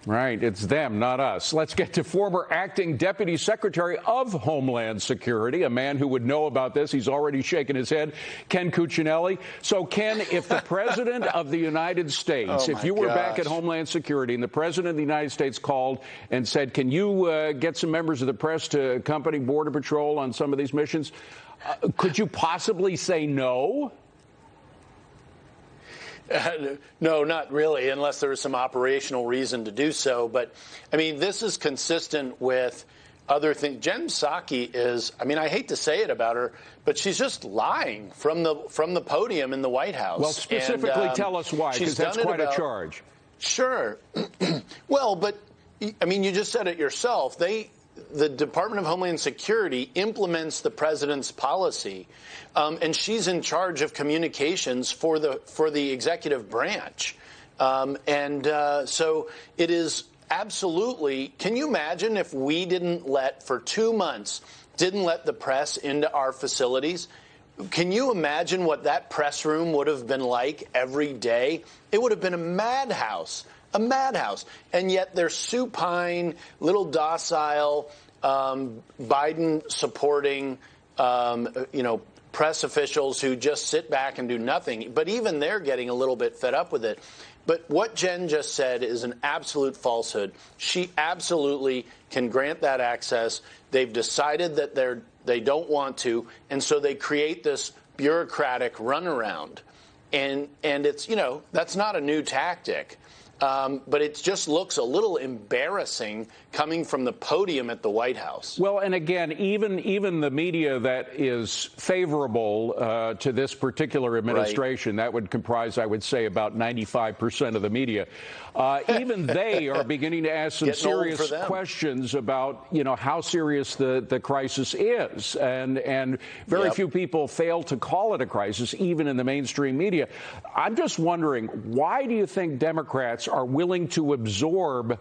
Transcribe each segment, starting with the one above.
Right, it's them, not us. Let's get to former acting Deputy Secretary of Homeland Security, a man who would know about this. He's already shaking his head, Ken Cuccinelli. So, Ken, if the President of the United States, if you were back at Homeland Security and the President of the United States called and said, can you get some members of the press to accompany Border Patrol on some of these missions, could you possibly say no? No, not really, unless there was some operational reason to do so. But, I mean, this is consistent with other things. Jen Psaki is, I mean, I hate to say it about her, but she's just lying from the podium in the White House. Well, specifically tell us why, because that's quite a charge. Sure. Well, but, I mean, you just said it yourself. The Department of Homeland Security implements the president's policy, and she's in charge of communications for the executive branch. So it is absolutely. Can you imagine if we for 2 months, didn't let the press into our facilities? Can you imagine what that press room would have been like every day? It would have been a madhouse. A madhouse. And yet they're supine, little docile, Biden-supporting, press officials who just sit back and do nothing. But even they're getting a little bit fed up with it. But what Jen just said is an absolute falsehood. She absolutely can grant that access. They've decided that they don't want to, and so they create this bureaucratic runaround. And it's, that's not a new tactic. But it just looks a little embarrassing coming from the podium at the White House. Well, and again, even the media that is favorable to this particular administration, that would comprise, I would say, about 95% of the media, even they are beginning to ask some serious questions about, how serious the crisis is. And very few people fail to call it a crisis, even in the mainstream media. I'm just wondering, why do you think Democrats are willing to absorb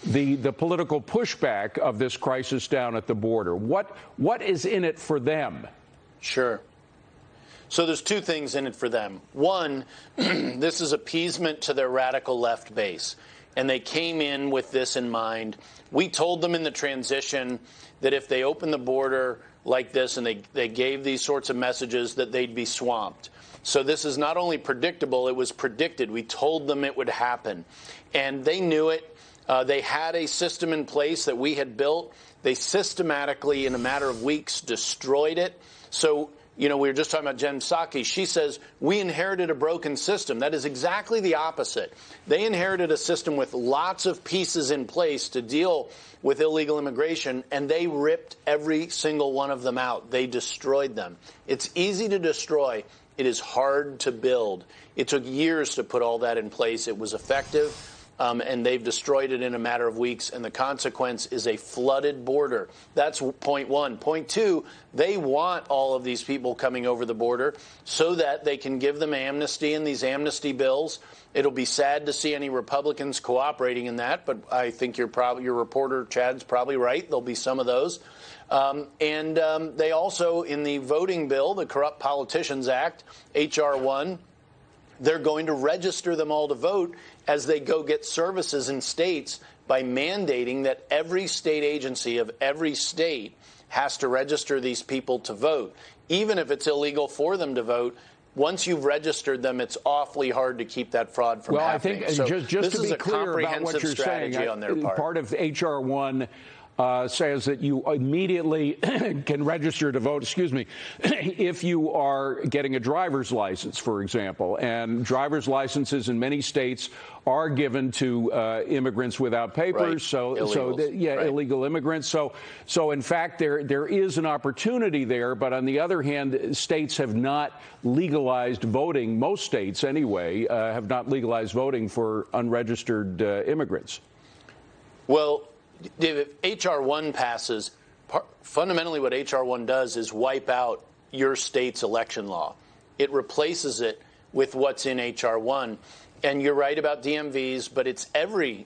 the political pushback of this crisis down at the border? What is in it for them? Sure. So there's two things in it for them. One, this is appeasement to their radical left base. And they came in with this in mind. We told them in the transition that if they opened the border like this and they gave these sorts of messages, that they'd be swamped. So this is not only predictable, it was predicted. We told them it would happen. And they knew it. They had a system in place that we had built. They systematically, in a matter of weeks, destroyed it. So, we were just talking about Jen Psaki. She says, we inherited a broken system. That is exactly the opposite. They inherited a system with lots of pieces in place to deal with illegal immigration, and they ripped every single one of them out. They destroyed them. It's easy to destroy. It is hard to build. It took years to put all that in place. It was effective, and they've destroyed it in a matter of weeks, and the consequence is a flooded border. That's point one. Point two, they want all of these people coming over the border so that they can give them amnesty in these amnesty bills. It'll be sad to see any Republicans cooperating in that, but I think your reporter, Chad's probably right. There'll be some of those. They also, in the voting bill, the Corrupt Politicians Act, H.R. 1, they're going to register them all to vote as they go get services in states by mandating that every state agency of every state has to register these people to vote. Even if it's illegal for them to vote, once you've registered them, it's awfully hard to keep that fraud from happening. I think, so just to be clear about what you're saying, on their part of H.R. 1 says that you immediately can register to vote, if you are getting a driver's license, for example. And driver's licenses in many states are given to immigrants without papers, illegal immigrants. So in fact, there is an opportunity there. But on the other hand, states have not legalized voting. Most states, anyway, have not legalized voting for unregistered immigrants. Well, if H.R. 1 passes, fundamentally what H.R. 1 does is wipe out your state's election law. It replaces it with what's in H.R. 1. And you're right about DMVs, but it's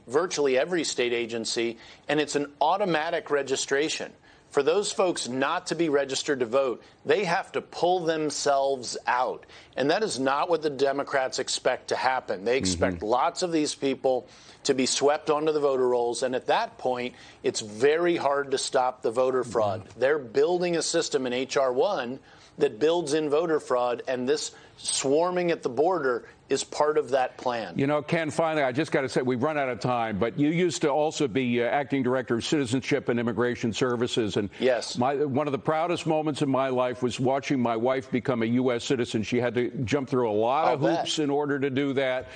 virtually every state agency, and it's an automatic registration for those folks not to be registered to vote, they have to pull themselves out. And that is not what the Democrats expect to happen. They expect lots of these people to be swept onto the voter rolls. And at that point, it's very hard to stop the voter fraud. They're building a system in H.R. 1 that builds in voter fraud, and this swarming at the border is part of that plan. You know, Ken, finally, I just got to say, we've run out of time, but you used to also be acting director of Citizenship and Immigration Services. And yes, one of the proudest moments in my life was watching my wife become a U.S. citizen. She had to jump through a lot of hoops in order to do that.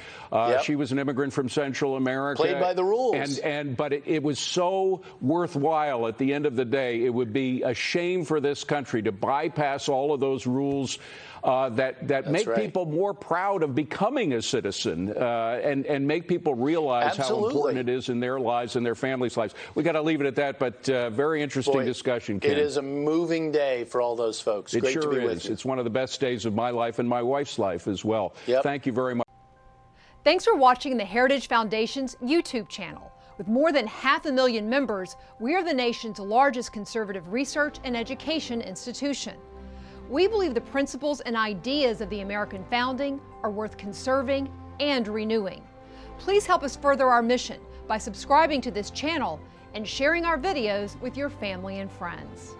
She was an immigrant from Central America. Played by the rules. But it was so worthwhile at the end of the day. It would be a shame for this country to bypass all of those rules that make people more proud of becoming a citizen and make people realize how important it is in their lives and their families' lives. We got to leave it at that, but very interesting discussion, Ken. It is a moving day for all those folks. It Great sure to be is. with you. It's one of the best days of my life and my wife's life as well. Thank you very much. Thanks for watching the Heritage Foundation's YouTube channel. With more than 500,000 members, we are the nation's largest conservative research and education institution. We believe the principles and ideas of the American founding are worth conserving and renewing. Please help us further our mission by subscribing to this channel and sharing our videos with your family and friends.